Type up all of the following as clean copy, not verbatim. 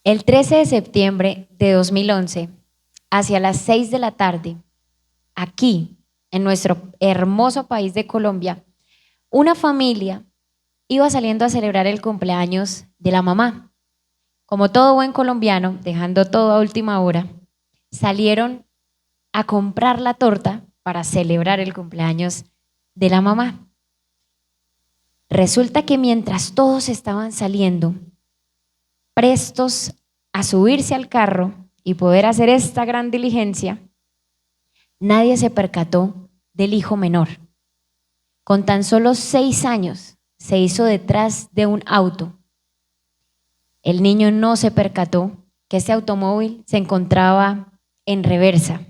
El 13 de septiembre de 2011, hacia las 6 de la tarde, aquí, en nuestro hermoso país de Colombia, una familia iba saliendo a celebrar el cumpleaños de la mamá. Como todo buen colombiano, dejando todo a última hora, salieron a comprar la torta para celebrar el cumpleaños de la mamá. Resulta que mientras todos estaban saliendo, prestos a subirse al carro y poder hacer esta gran diligencia, nadie se percató del hijo menor. Con tan solo 6 años se hizo detrás de un auto. El niño no se percató que ese automóvil se encontraba en reversa.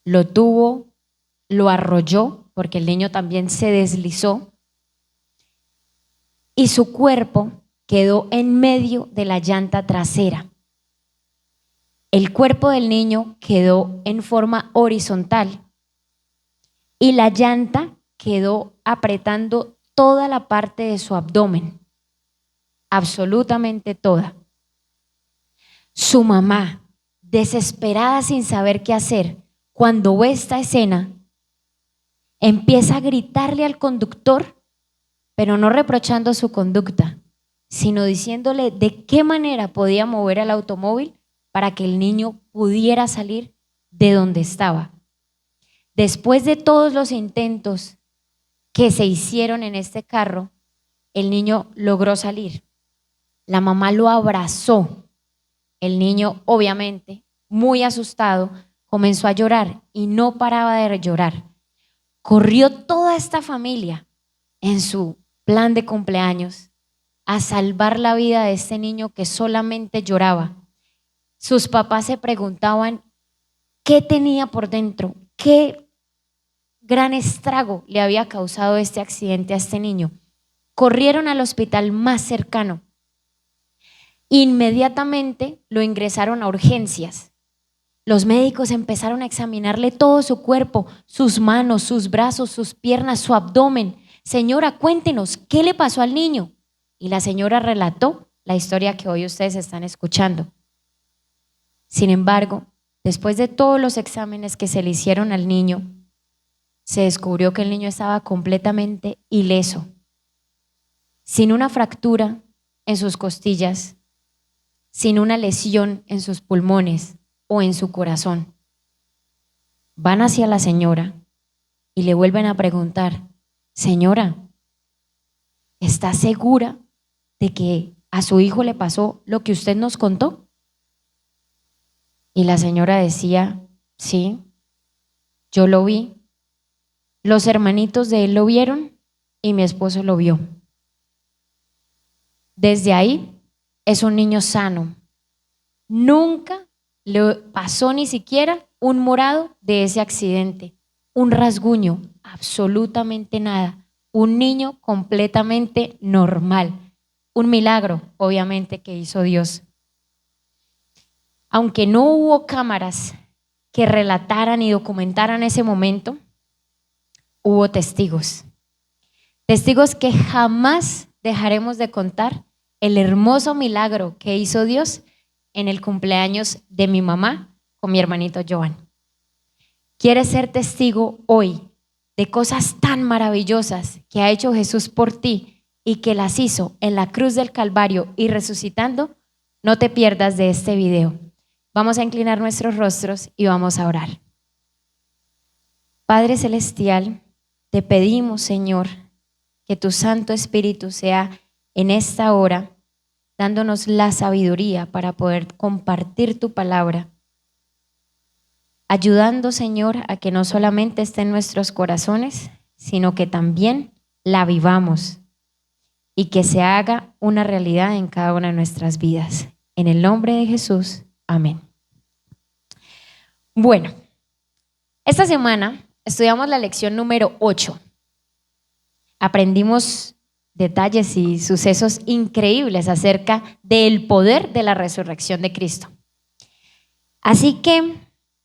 Lo tuvo, lo arrolló, porque el niño también se deslizó, y su cuerpo quedó en medio de la llanta trasera. El cuerpo del niño quedó en forma horizontal y la llanta quedó apretando toda la parte de su abdomen, absolutamente toda. Su mamá, desesperada sin saber qué hacer, cuando ve esta escena, empieza a gritarle al conductor, pero no reprochando su conducta, sino diciéndole de qué manera podía mover el automóvil para que el niño pudiera salir de donde estaba. Después de todos los intentos que se hicieron en este carro, el niño logró salir. La mamá lo abrazó. El niño, obviamente, muy asustado, comenzó a llorar y no paraba de llorar. Corrió toda esta familia en su plan de cumpleaños a salvar la vida de este niño que solamente lloraba. Sus papás se preguntaban qué tenía por dentro, qué gran estrago le había causado este accidente a este niño. Corrieron al hospital más cercano. Inmediatamente lo ingresaron a urgencias. Los médicos empezaron a examinarle todo su cuerpo, sus manos, sus brazos, sus piernas, su abdomen. Señora, cuéntenos, ¿qué le pasó al niño? Y la señora relató la historia que hoy ustedes están escuchando. Sin embargo, después de todos los exámenes que se le hicieron al niño, se descubrió que el niño estaba completamente ileso, sin una fractura en sus costillas, sin una lesión en sus pulmones o en su corazón. Van hacia la señora y le vuelven a preguntar: señora, ¿está segura de que a su hijo le pasó lo que usted nos contó? Y la señora decía: sí, yo lo vi, los hermanitos de él lo vieron y mi esposo lo vio. Desde ahí es un niño sano. Nunca le pasó ni siquiera un morado de ese accidente, un rasguño, absolutamente nada. Un niño completamente normal. Un milagro, obviamente, que hizo Dios. Aunque no hubo cámaras que relataran y documentaran ese momento, hubo testigos. Testigos que jamás dejaremos de contar el hermoso milagro que hizo Dios en el cumpleaños de mi mamá con mi hermanito Joan. ¿Quieres ser testigo hoy de cosas tan maravillosas que ha hecho Jesús por ti y que las hizo en la cruz del Calvario y resucitando? No te pierdas de este video. Vamos a inclinar nuestros rostros y vamos a orar. Padre Celestial, te pedimos, Señor, que tu Santo Espíritu sea en esta hora dándonos la sabiduría para poder compartir tu palabra, ayudando, Señor, a que no solamente esté en nuestros corazones, sino que también la vivamos y que se haga una realidad en cada una de nuestras vidas. En el nombre de Jesús, amén. Bueno, esta semana estudiamos la lección número 8. Aprendimos detalles y sucesos increíbles acerca del poder de la resurrección de Cristo. Así que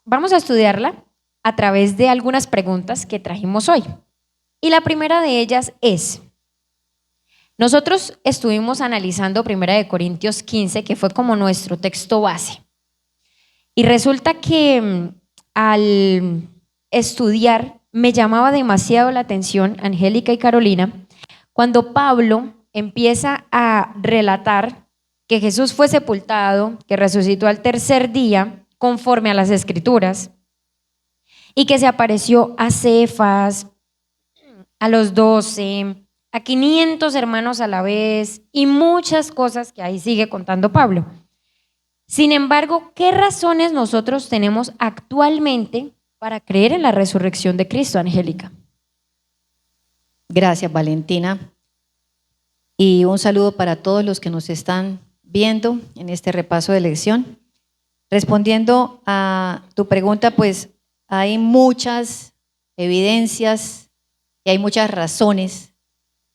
vamos a estudiarla a través de algunas preguntas que trajimos hoy. Y la primera de ellas es: Nosotros estuvimos analizando 1 Corintios 15, que fue como nuestro texto base. Y resulta que al estudiar me llamaba demasiado la atención, Angélica y Carolina, cuando Pablo empieza a relatar que Jesús fue sepultado, que resucitó al tercer día, conforme a las Escrituras, y que se apareció a Cefas, a los 12, a 500 hermanos a la vez y muchas cosas que ahí sigue contando Pablo. Sin embargo, ¿qué razones nosotros tenemos actualmente para creer en la resurrección de Cristo, Angélica? Gracias, Valentina. Y un saludo para todos los que nos están viendo en este repaso de lección. Respondiendo a tu pregunta, pues hay muchas evidencias y hay muchas razones,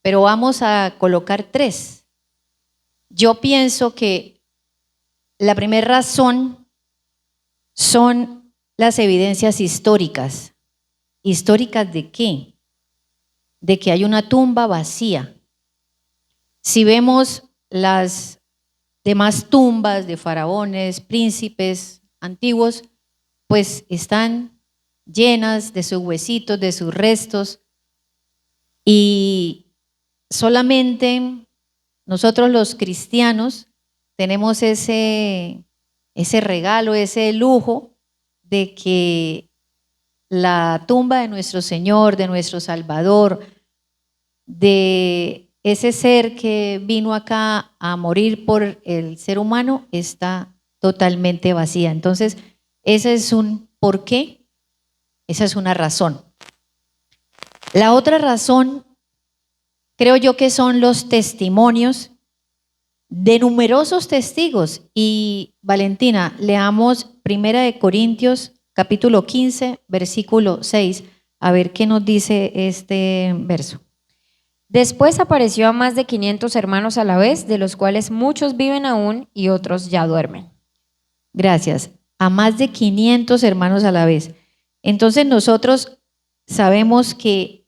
pero vamos a colocar 3. Yo pienso que la primera razón son las evidencias históricas. ¿Históricas de qué? De que hay una tumba vacía. Si vemos las demás tumbas de faraones, príncipes antiguos, pues están llenas de sus huesitos, de sus restos, y solamente nosotros los cristianos tenemos ese regalo, ese lujo de que la tumba de nuestro Señor, de nuestro Salvador, de ese ser que vino acá a morir por el ser humano, está totalmente vacía. Entonces, ese es un porqué, esa es una razón. La otra razón, creo yo que son los testimonios de numerosos testigos. Y Valentina, leamos 1 Corintios capítulo 15, versículo 6, a ver qué nos dice este verso. Después apareció a más de 500 hermanos a la vez, de los cuales muchos viven aún y otros ya duermen. Gracias. A más de 500 hermanos a la vez. Entonces nosotros sabemos que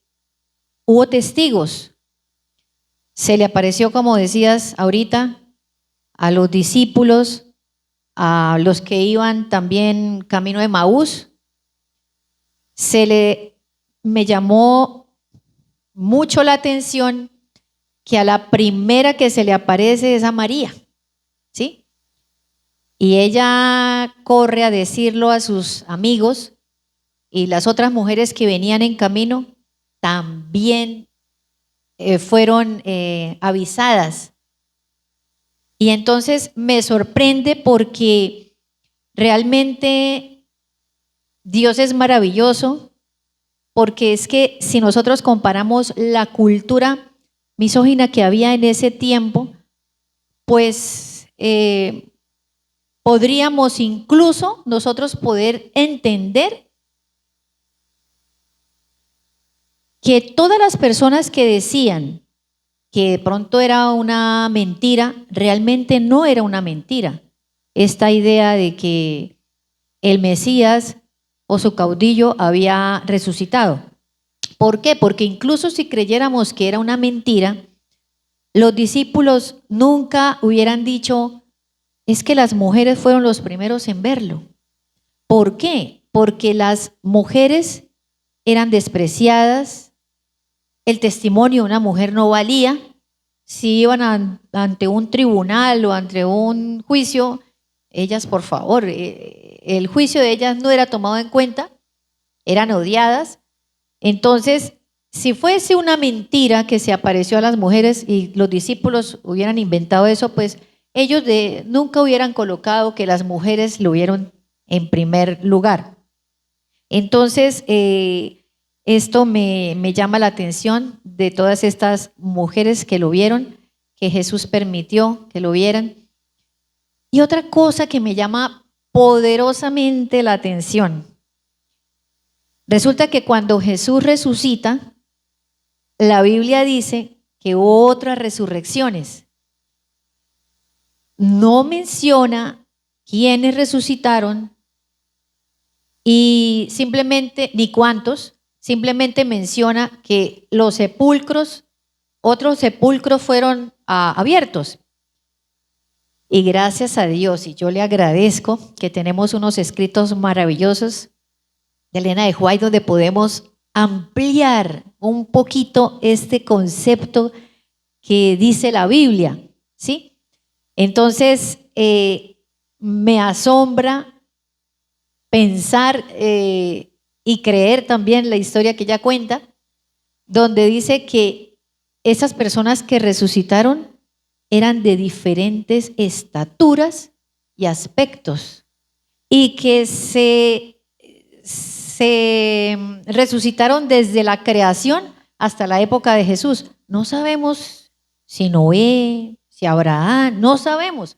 hubo testigos. Se le apareció, como decías ahorita, a los discípulos, a los que iban también camino de Maús. Me llamó mucho la atención que a la primera que se le aparece es a María, ¿sí? Y ella corre a decirlo a sus amigos, y las otras mujeres que venían en camino también fueron avisadas. Y entonces me sorprende porque realmente Dios es maravilloso, porque es que si nosotros comparamos la cultura misógina que había en ese tiempo, pues podríamos incluso nosotros poder entender que todas las personas que decían que de pronto era una mentira, realmente no era una mentira. Esta idea de que el Mesías o su caudillo había resucitado. ¿Por qué? Porque incluso si creyéramos que era una mentira, los discípulos nunca hubieran dicho, es que las mujeres fueron los primeros en verlo. ¿Por qué? Porque las mujeres eran despreciadas, el testimonio de una mujer no valía. Si iban ante un tribunal o ante un juicio, ellas, por favor, el juicio de ellas no era tomado en cuenta, eran odiadas. Entonces, si fuese una mentira que se apareció a las mujeres y los discípulos hubieran inventado eso, pues ellos nunca hubieran colocado que las mujeres lo vieron en primer lugar. Entonces, esto me llama la atención de todas estas mujeres que lo vieron, que Jesús permitió que lo vieran. Y otra cosa que me llama poderosamente la atención. Resulta que cuando Jesús resucita, la Biblia dice que hubo otras resurrecciones. No menciona quiénes resucitaron y simplemente, ni cuántos, simplemente menciona que los sepulcros otros sepulcros fueron abiertos. Y gracias a Dios, y yo le agradezco que tenemos unos escritos maravillosos de Elena de White donde podemos ampliar un poquito este concepto que dice la Biblia, ¿sí? Entonces, me asombra pensar y creer también la historia que ella cuenta, donde dice que esas personas que resucitaron eran de diferentes estaturas y aspectos y que se resucitaron desde la creación hasta la época de Jesús. No sabemos si Noé, si Abraham, no sabemos,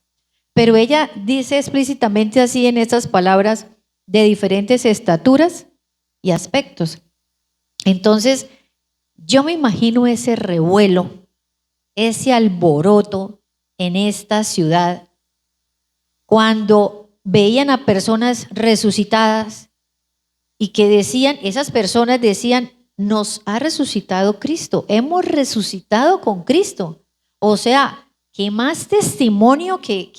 pero ella dice explícitamente así en estas palabras, de diferentes estaturas y aspectos. Entonces, yo me imagino ese revuelo, ese alboroto en esta ciudad, cuando veían a personas resucitadas y que decían, esas personas decían, nos ha resucitado Cristo, hemos resucitado con Cristo. O sea, ¿qué más testimonio que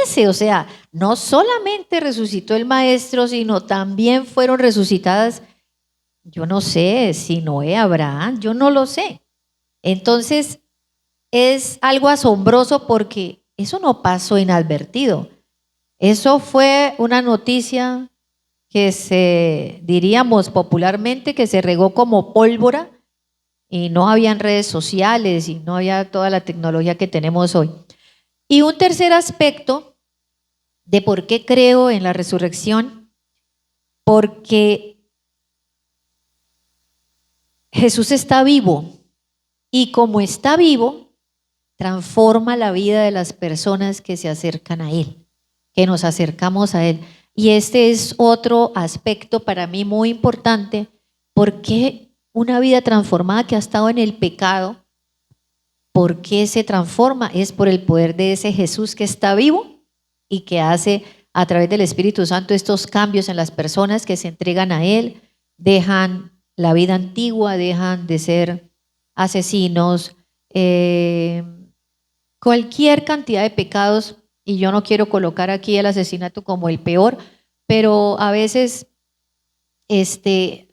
ese? O sea, no solamente resucitó el Maestro, sino también fueron resucitadas, yo no sé si Noé, Abraham, yo no lo sé. Entonces, es algo asombroso porque eso no pasó inadvertido. Eso fue una noticia que diríamos popularmente, que se regó como pólvora y no habían redes sociales y no había toda la tecnología que tenemos hoy. Y un tercer aspecto de por qué creo en la resurrección, porque Jesús está vivo y como está vivo, transforma la vida de las personas que se acercan a Él, que nos acercamos a Él. Y este es otro aspecto para mí muy importante, porque una vida transformada que ha estado en el pecado, ¿por qué se transforma? Es por el poder de ese Jesús que está vivo y que hace a través del Espíritu Santo estos cambios en las personas que se entregan a Él, dejan la vida antigua, dejan de ser asesinos, cualquier cantidad de pecados, y yo no quiero colocar aquí el asesinato como el peor, pero a veces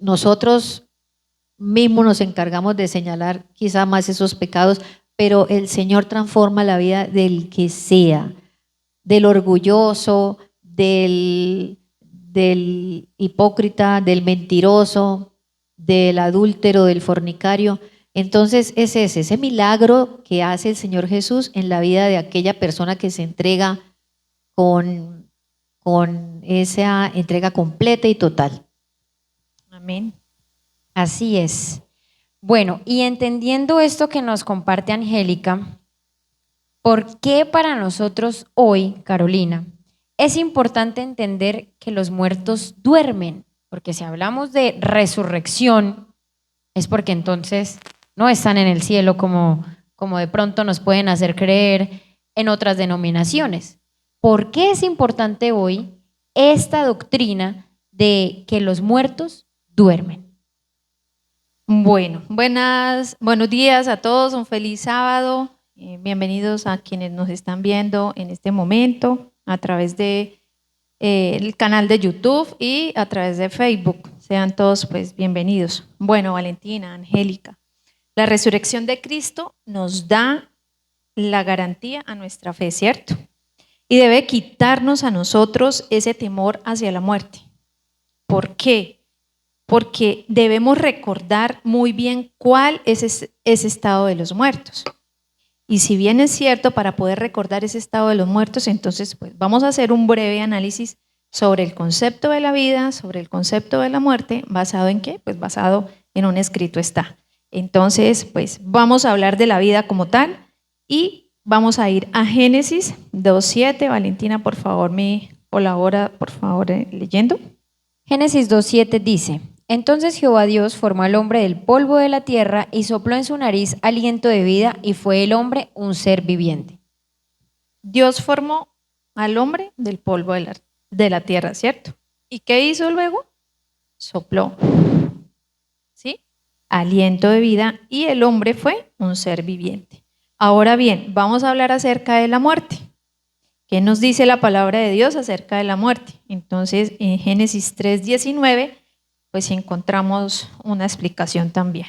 nosotros mismos nos encargamos de señalar quizá más esos pecados, pero el Señor transforma la vida del que sea, del orgulloso, del hipócrita, del mentiroso, del adúltero, del fornicario. Entonces es ese milagro que hace el Señor Jesús en la vida de aquella persona que se entrega con esa entrega completa y total. Amén. Así es. Bueno, y entendiendo esto que nos comparte Angélica, ¿por qué para nosotros hoy, Carolina, es importante entender que los muertos duermen? Porque si hablamos de resurrección, es porque entonces no están en el cielo como de pronto nos pueden hacer creer en otras denominaciones. ¿Por qué es importante hoy esta doctrina de que los muertos duermen? Bueno, buenos días a todos, un feliz sábado. Bienvenidos a quienes nos están viendo en este momento a través de el canal de YouTube y a través de Facebook. Sean todos pues bienvenidos. Bueno, Valentina, Angélica, la resurrección de Cristo nos da la garantía a nuestra fe, ¿cierto? Y debe quitarnos a nosotros ese temor hacia la muerte. ¿Por qué? Porque debemos recordar muy bien cuál es ese estado de los muertos. Y si bien es cierto, para poder recordar ese estado de los muertos, entonces pues vamos a hacer un breve análisis sobre el concepto de la vida, sobre el concepto de la muerte, ¿basado en qué? Pues basado en un escrito está. Entonces, pues vamos a hablar de la vida como tal y vamos a ir a Génesis 2:7. Valentina, por favor, me colabora, por favor, leyendo. Génesis 2:7 dice: Entonces Jehová Dios formó al hombre del polvo de la tierra y sopló en su nariz aliento de vida y fue el hombre un ser viviente. Dios formó al hombre del polvo de la tierra, ¿cierto? ¿Y qué hizo luego? Sopló. ¿Sí? aliento de vida, y el hombre fue un ser viviente. Ahora bien, vamos a hablar acerca de la muerte. ¿Qué nos dice la palabra de Dios acerca de la muerte? Entonces, en Génesis 3:19, pues encontramos una explicación también.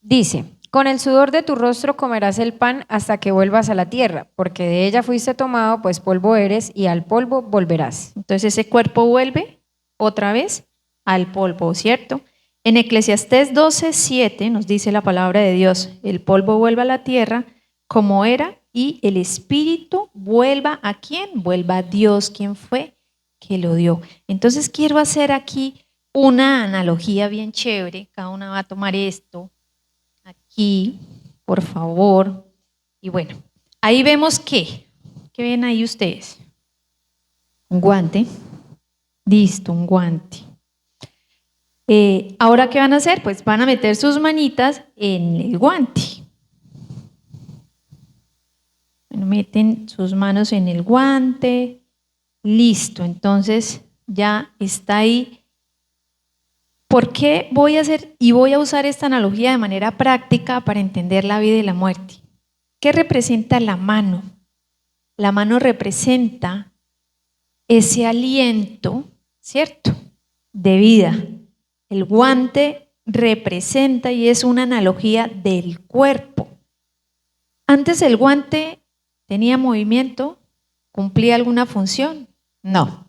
Dice, con el sudor de tu rostro comerás el pan hasta que vuelvas a la tierra, porque de ella fuiste tomado, pues polvo eres y al polvo volverás. Entonces ese cuerpo vuelve otra vez al polvo, ¿cierto? En Eclesiastés 12:7 nos dice la palabra de Dios, el polvo vuelve a la tierra como era, y el espíritu vuelva ¿a quién? Vuelva a Dios, quien fue que lo dio. Entonces quiero hacer aquí una analogía bien chévere, cada una va a tomar esto aquí, por favor. Y bueno, ahí vemos ¿qué ven ahí ustedes? Un guante. Listo, un guante. Ahora, ¿qué van a hacer? Pues van a meter sus manitas en el guante. Bueno, meten sus manos en el guante. Listo, entonces ya está ahí. ¿Por qué voy a hacer y voy a usar esta analogía de manera práctica para entender la vida y la muerte? ¿Qué representa la mano? La mano representa ese aliento, ¿cierto?, de vida. El guante representa y es una analogía del cuerpo. Antes el guante tenía movimiento, cumplía alguna función. No.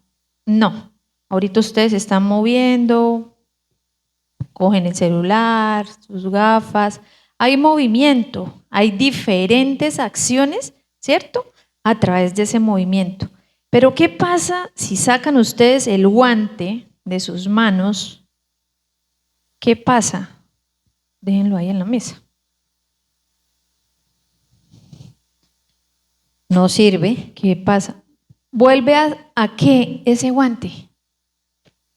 Ahorita ustedes se están moviendo, cogen el celular, sus gafas. Hay movimiento, hay diferentes acciones, ¿cierto?, a través de ese movimiento. Pero ¿qué pasa si sacan ustedes el guante de sus manos? ¿Qué pasa? Déjenlo ahí en la mesa. No sirve. ¿Qué pasa? ¿Vuelve a qué ese guante?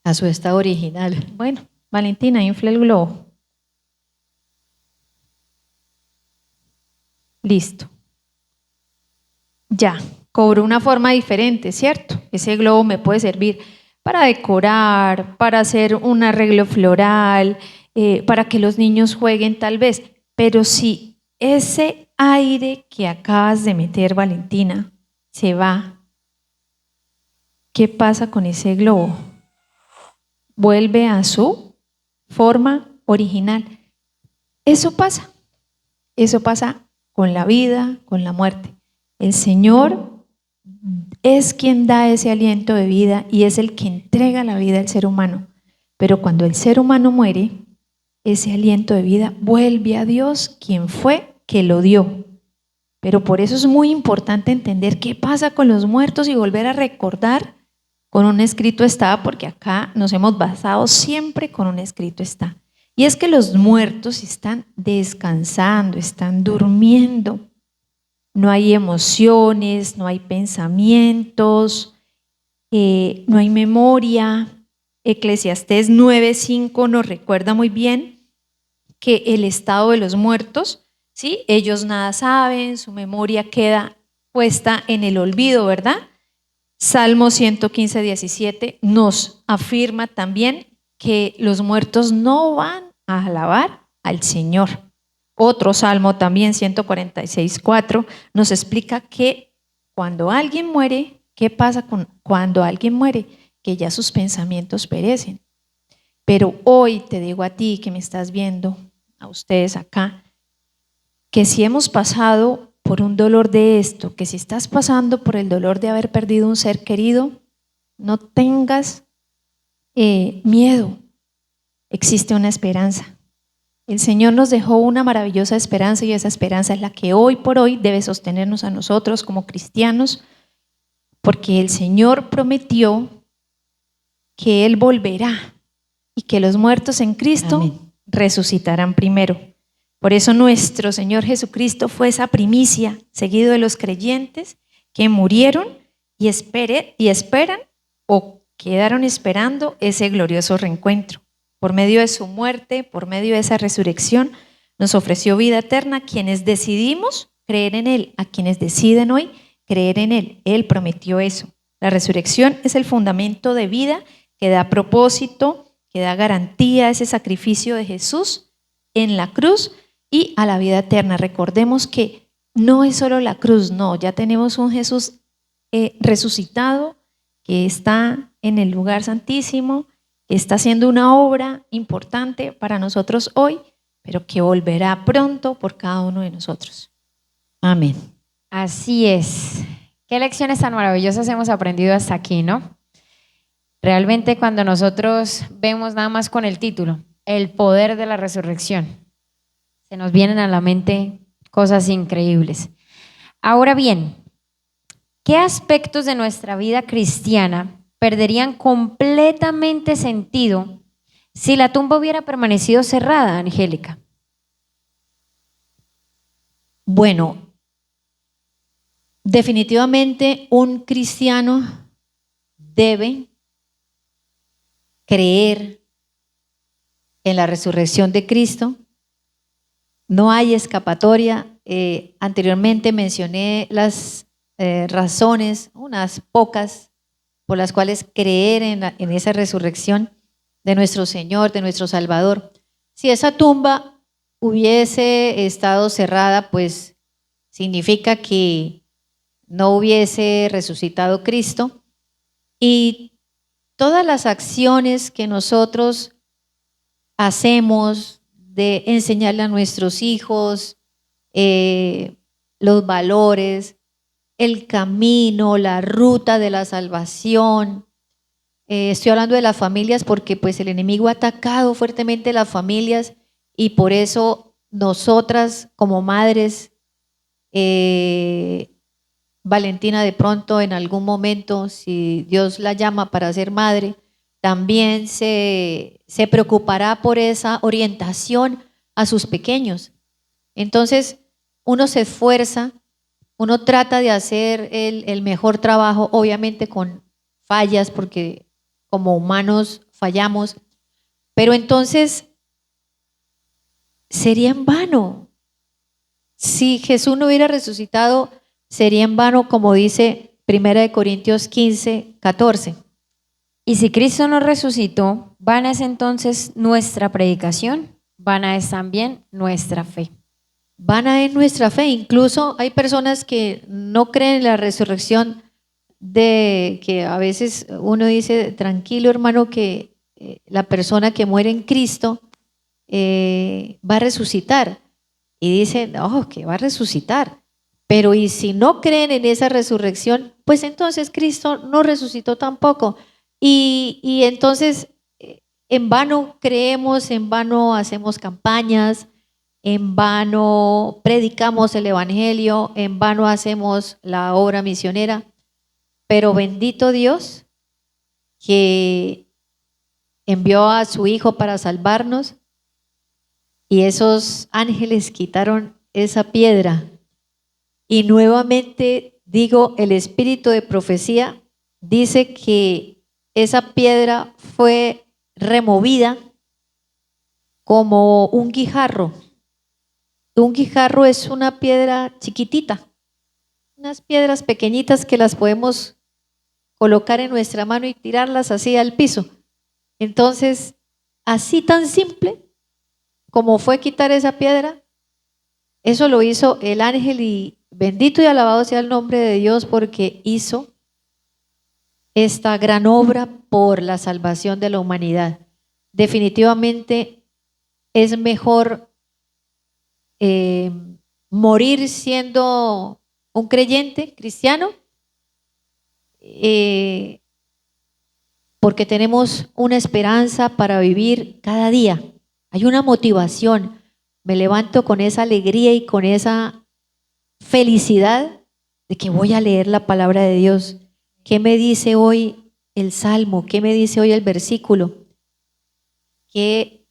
A su estado original. Bueno, Valentina, infla el globo. Listo. Ya, cobró una forma diferente, ¿cierto? Ese globo me puede servir para decorar, para hacer un arreglo floral, para que los niños jueguen tal vez. Pero si ese aire que acabas de meter, Valentina, se va, ¿qué pasa con ese globo? Vuelve a su forma original. Eso pasa con la vida, con la muerte. El Señor es quien da ese aliento de vida y es el que entrega la vida al ser humano. Pero cuando el ser humano muere, ese aliento de vida vuelve a Dios, quien fue que lo dio. Pero por eso es muy importante entender qué pasa con los muertos y volver a recordar con un escrito está, porque acá nos hemos basado siempre con un escrito está. Y es que los muertos están descansando, están durmiendo. No hay emociones, no hay pensamientos, no hay memoria. Eclesiastés 9:5 nos recuerda muy bien que el estado de los muertos, ¿sí?, ellos nada saben, su memoria queda puesta en el olvido, ¿verdad? Salmo 115:17 nos afirma también que los muertos no van a alabar al Señor. Otro salmo también, 146:4, nos explica que cuando alguien muere, ¿qué pasa cuando alguien muere? Que ya sus pensamientos perecen. Pero hoy te digo a ti que me estás viendo, a ustedes acá, que si hemos pasado por un dolor de esto, que si estás pasando por el dolor de haber perdido un ser querido, no tengas miedo. Existe una esperanza. El Señor nos dejó una maravillosa esperanza y esa esperanza es la que hoy por hoy debe sostenernos a nosotros como cristianos, porque el Señor prometió que Él volverá y que los muertos en Cristo Amén. resucitarán primero. Por eso nuestro Señor Jesucristo fue esa primicia, seguido de los creyentes que murieron y esperan o quedaron esperando ese glorioso reencuentro. Por medio de su muerte, por medio de esa resurrección, nos ofreció vida eterna a quienes decidimos creer en Él, a quienes deciden hoy creer en Él. Él prometió eso. La resurrección es el fundamento de vida que da propósito, que da garantía a ese sacrificio de Jesús en la cruz y a la vida eterna. Recordemos que no es solo la cruz, no, ya tenemos un Jesús resucitado que está en el lugar santísimo, que está haciendo una obra importante para nosotros hoy, pero que volverá pronto por cada uno de nosotros. Amén. Así es. Qué lecciones tan maravillosas hemos aprendido hasta aquí, ¿no? Realmente cuando nosotros vemos nada más con el título, el poder de la resurrección, se nos vienen a la mente cosas increíbles. Ahora bien, ¿qué aspectos de nuestra vida cristiana perderían completamente sentido si la tumba hubiera permanecido cerrada, Angélica? Bueno, definitivamente un cristiano debe creer en la resurrección de Cristo. No hay escapatoria. Anteriormente mencioné las razones, unas pocas, por las cuales creer en esa resurrección de nuestro Señor, de nuestro Salvador. Si esa tumba hubiese estado cerrada, pues significa que no hubiese resucitado Cristo, y todas las acciones que nosotros hacemos de enseñarle a nuestros hijos los valores, el camino, la ruta de la salvación. Estoy hablando de las familias porque pues el enemigo ha atacado fuertemente las familias, y por eso nosotras como madres, Valentina de pronto en algún momento, si Dios la llama para ser madre, también se preocupará por esa orientación a sus pequeños. Entonces uno se esfuerza, uno trata de hacer el mejor trabajo, obviamente con fallas, porque como humanos fallamos, pero entonces sería en vano. Si Jesús no hubiera resucitado, sería en vano, como dice 1 Corintios 15, 14. Y si Cristo no resucitó, vana es entonces nuestra predicación, vana es también nuestra fe. Vana es nuestra fe. Incluso hay personas que no creen en la resurrección, de que a veces uno dice, tranquilo hermano, que la persona que muere en Cristo va a resucitar. Y dicen, oh, que va a resucitar. Pero y si no creen en esa resurrección, pues entonces Cristo no resucitó tampoco. Y entonces en vano creemos, en vano hacemos campañas, en vano predicamos el evangelio, en vano hacemos la obra misionera. Pero bendito Dios que envió a su Hijo para salvarnos, y esos ángeles quitaron esa piedra. Y nuevamente digo, el espíritu de profecía dice que esa piedra fue removida como un guijarro. Un guijarro es una piedra chiquitita, unas piedras pequeñitas que las podemos colocar en nuestra mano y tirarlas así al piso. Entonces, así tan simple como fue quitar esa piedra, eso lo hizo el ángel, y bendito y alabado sea el nombre de Dios porque hizo esta gran obra por la salvación de la humanidad. Definitivamente es mejor morir siendo un creyente cristiano, porque tenemos una esperanza para vivir cada día. Hay una motivación. Me levanto con esa alegría y con esa felicidad de que voy a leer la palabra de Dios. ¿Qué me dice hoy el Salmo? ¿Qué me dice hoy el versículo? ¿Qué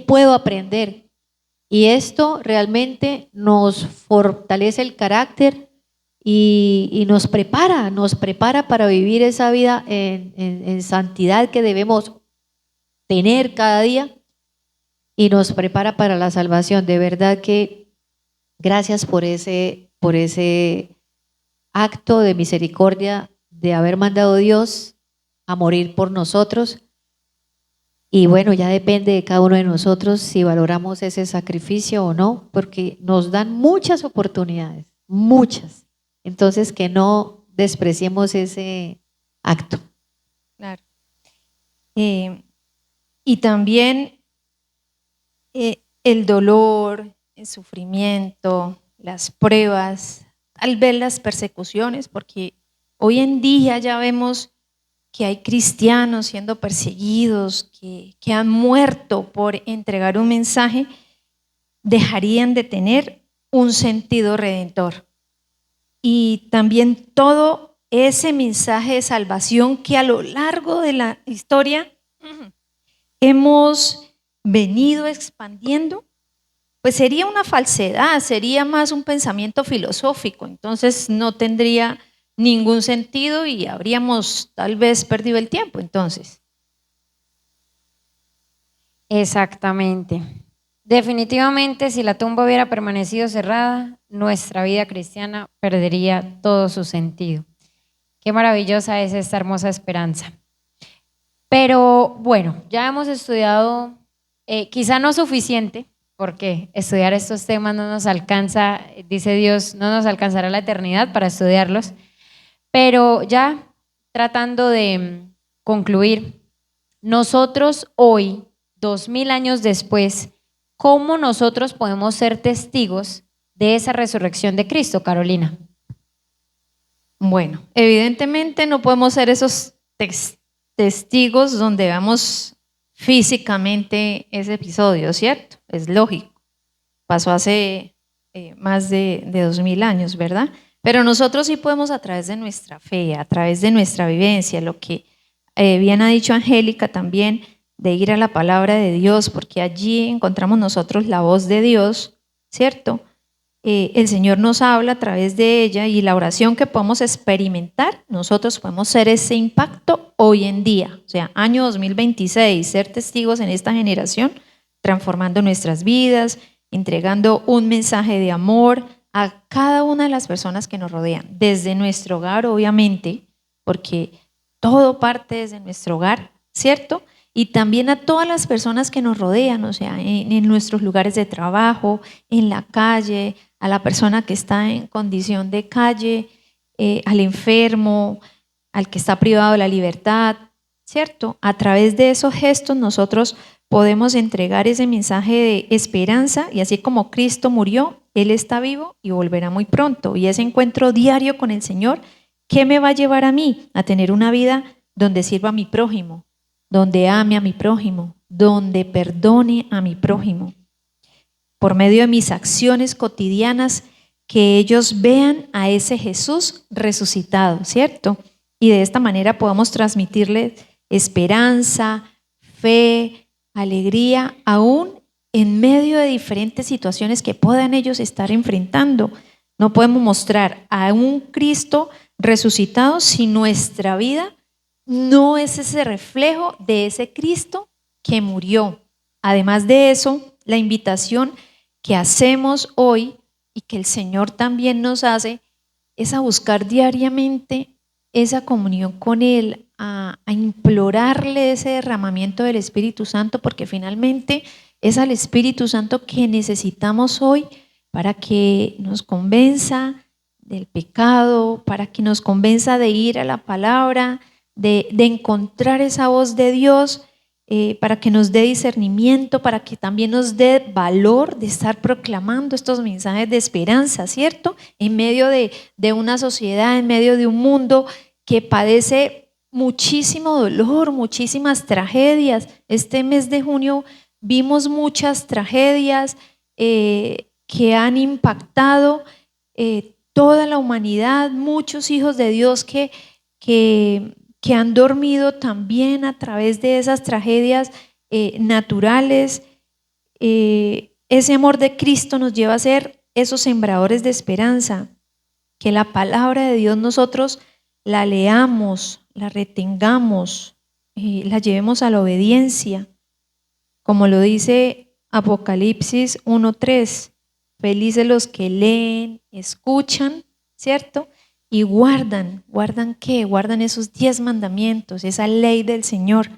puedo aprender? Y esto realmente nos fortalece el carácter y nos prepara para vivir esa vida en santidad que debemos tener cada día, y nos prepara para la salvación. De verdad que gracias por ese acto de misericordia de haber mandado a Dios a morir por nosotros. Y bueno, ya depende de cada uno de nosotros si valoramos ese sacrificio o no, porque nos dan muchas oportunidades, muchas. Entonces, que no despreciemos ese acto. Claro. Y también el dolor, el sufrimiento, las pruebas, tal vez las persecuciones, porque hoy en día ya vemos que hay cristianos siendo perseguidos, que han muerto por entregar un mensaje, dejarían de tener un sentido redentor. Y también todo ese mensaje de salvación que a lo largo de la historia hemos venido expandiendo, pues sería una falsedad, sería más un pensamiento filosófico, entonces no tendría ningún sentido y habríamos tal vez perdido el tiempo entonces. Exactamente. Definitivamente, si la tumba hubiera permanecido cerrada, nuestra vida cristiana perdería todo su sentido. Qué maravillosa es esta hermosa esperanza. Pero bueno, ya hemos estudiado, quizá no suficiente, porque estudiar estos temas no nos alcanza, dice Dios, no nos alcanzará la eternidad para estudiarlos, pero ya tratando de concluir, nosotros hoy, 2000 años después, ¿cómo nosotros podemos ser testigos de esa resurrección de Cristo, Carolina? Bueno, evidentemente no podemos ser esos testigos donde veamos físicamente ese episodio, ¿cierto? Es lógico. Pasó hace más de 2000 años, ¿verdad? Pero nosotros sí podemos a través de nuestra fe, a través de nuestra vivencia, lo que bien ha dicho Angélica también, de ir a la palabra de Dios, porque allí encontramos nosotros la voz de Dios, ¿cierto? El Señor nos habla a través de ella y la oración que podemos experimentar, nosotros podemos ser ese impacto hoy en día, o sea, año 2026, ser testigos en esta generación, transformando nuestras vidas, entregando un mensaje de amor a cada una de las personas que nos rodean, desde nuestro hogar, obviamente, porque todo parte desde nuestro hogar, ¿cierto? Y también a todas las personas que nos rodean, o sea, en nuestros lugares de trabajo, en la calle, a la persona que está en condición de calle, al enfermo, al que está privado de la libertad, ¿cierto? A través de esos gestos nosotros podemos entregar ese mensaje de esperanza y así como Cristo murió, Él está vivo y volverá muy pronto. Y ese encuentro diario con el Señor, ¿qué me va a llevar a mí? A tener una vida donde sirva a mi prójimo, donde ame a mi prójimo, donde perdone a mi prójimo. Por medio de mis acciones cotidianas, que ellos vean a ese Jesús resucitado, ¿cierto? Y de esta manera podamos transmitirles esperanza, fe, alegría, aún en medio de diferentes situaciones que puedan ellos estar enfrentando. No podemos mostrar a un Cristo resucitado si nuestra vida no es ese reflejo de ese Cristo que murió. Además de eso, la invitación que hacemos hoy y que el Señor también nos hace es a buscar diariamente esa comunión con Él, a implorarle ese derramamiento del Espíritu Santo, porque finalmente es al Espíritu Santo que necesitamos hoy para que nos convenza del pecado, para que nos convenza de ir a la palabra, de encontrar esa voz de Dios, para que nos dé discernimiento, para que también nos dé valor de estar proclamando estos mensajes de esperanza, ¿cierto? En medio de una sociedad, en medio de un mundo que padece muchísimo dolor, muchísimas tragedias. Este mes de junio vimos muchas tragedias que han impactado toda la humanidad, muchos hijos de Dios que han dormido también a través de esas tragedias naturales. Ese amor de Cristo nos lleva a ser esos sembradores de esperanza, que la palabra de Dios nosotros la leamos, la retengamos, la llevemos a la obediencia, como lo dice Apocalipsis 1:3, felices los que leen, escuchan, ¿cierto? Y ¿guardan qué? Guardan esos 10 mandamientos, esa ley del Señor.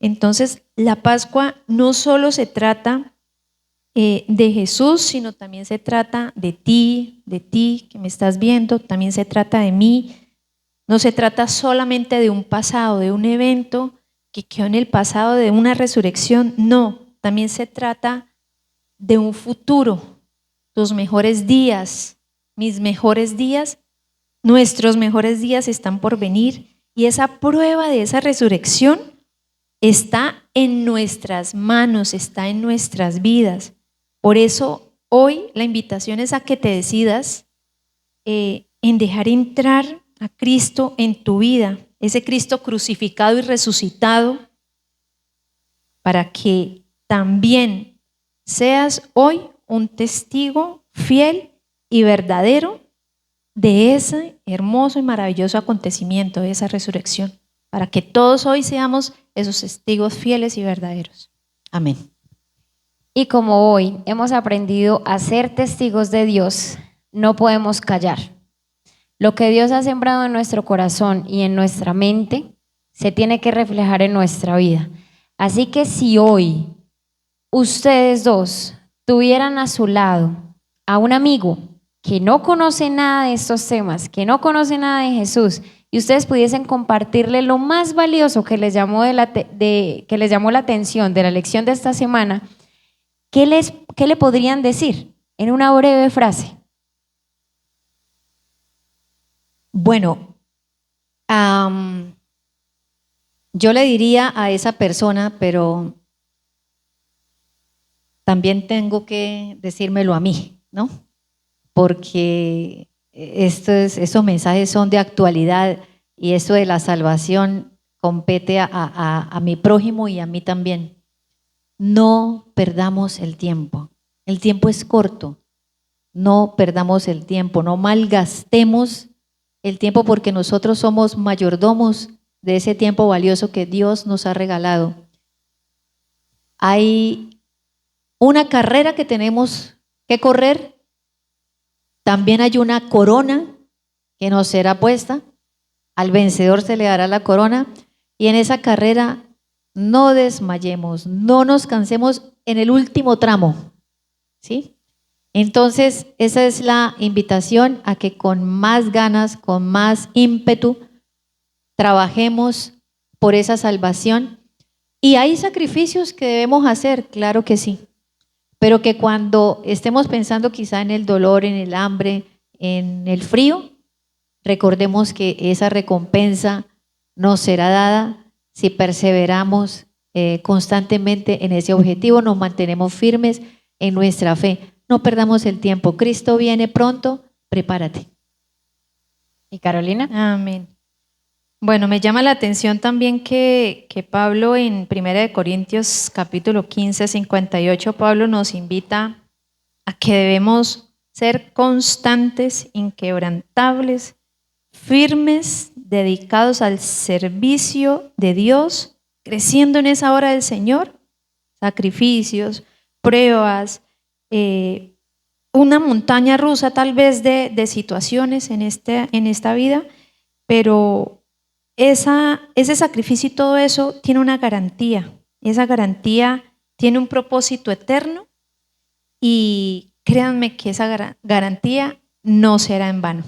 Entonces, la Pascua no solo se trata de Jesús, sino también se trata de ti que me estás viendo, también se trata de mí. No se trata solamente de un pasado, de un evento que quedó en el pasado, de una resurrección, no, también se trata de un futuro, tus mejores días, mis mejores días, nuestros mejores días están por venir y esa prueba de esa resurrección está en nuestras manos, está en nuestras vidas. Por eso hoy la invitación es a que te decidas en dejar entrar a Cristo en tu vida, ese Cristo crucificado y resucitado, para que también seas hoy un testigo fiel y verdadero de ese hermoso y maravilloso acontecimiento, de esa resurrección, para que todos hoy seamos esos testigos fieles y verdaderos. Amén. Y como hoy hemos aprendido a ser testigos de Dios, no podemos callar. Lo que Dios ha sembrado en nuestro corazón y en nuestra mente se tiene que reflejar en nuestra vida. Así que si hoy ustedes dos tuvieran a su lado a un amigo que no conoce nada de estos temas, que no conoce nada de Jesús, y ustedes pudiesen compartirle lo más valioso que les llamó, que les llamó la atención de la lección de esta semana, ¿qué le podrían decir en una breve frase? Bueno, yo le diría a esa persona, pero también tengo que decírmelo a mí, ¿no? Porque esos mensajes son de actualidad y eso de la salvación compete a mi prójimo y a mí también. No perdamos el tiempo. El tiempo es corto. No perdamos el tiempo, no malgastemos el tiempo porque nosotros somos mayordomos de ese tiempo valioso que Dios nos ha regalado. Hay una carrera que tenemos que correr. También hay una corona que nos será puesta. Al vencedor se le dará la corona. Y en esa carrera no desmayemos, no nos cansemos en el último tramo. ¿Sí? Entonces, esa es la invitación a que con más ganas, con más ímpetu, trabajemos por esa salvación. ¿Y hay sacrificios que debemos hacer? Claro que sí. Pero que cuando estemos pensando quizá en el dolor, en el hambre, en el frío, recordemos que esa recompensa nos será dada si perseveramos constantemente en ese objetivo, nos mantenemos firmes en nuestra fe. No perdamos el tiempo. Cristo viene pronto, prepárate. ¿Y Carolina? Amén. Bueno, me llama la atención también que Pablo en 1 Corintios capítulo 15, 58, Pablo nos invita a que debemos ser constantes, inquebrantables, firmes, dedicados al servicio de Dios, creciendo en esa obra del Señor, sacrificios, pruebas, una montaña rusa tal vez de situaciones en esta vida, pero ese sacrificio y todo eso tiene una garantía. Esa garantía tiene un propósito eterno y créanme que esa garantía no será en vano.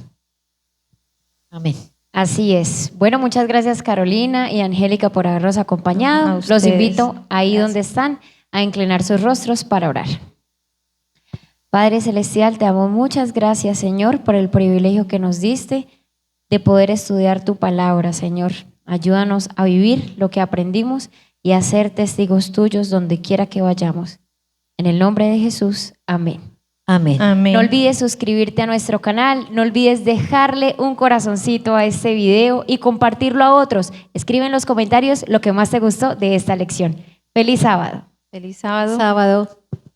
Amén. Así es. Bueno, muchas gracias Carolina y Angélica por habernos acompañado. Los invito ahí donde están a inclinar sus rostros para orar. Padre Celestial, te damos muchas gracias, Señor, por el privilegio que nos diste de poder estudiar tu palabra, Señor. Ayúdanos a vivir lo que aprendimos y a ser testigos tuyos donde quiera que vayamos. En el nombre de Jesús, amén. Amén. Amén. No olvides suscribirte a nuestro canal, no olvides dejarle un corazoncito a este video y compartirlo a otros. Escribe en los comentarios lo que más te gustó de esta lección. ¡Feliz sábado! Feliz sábado. Sábado.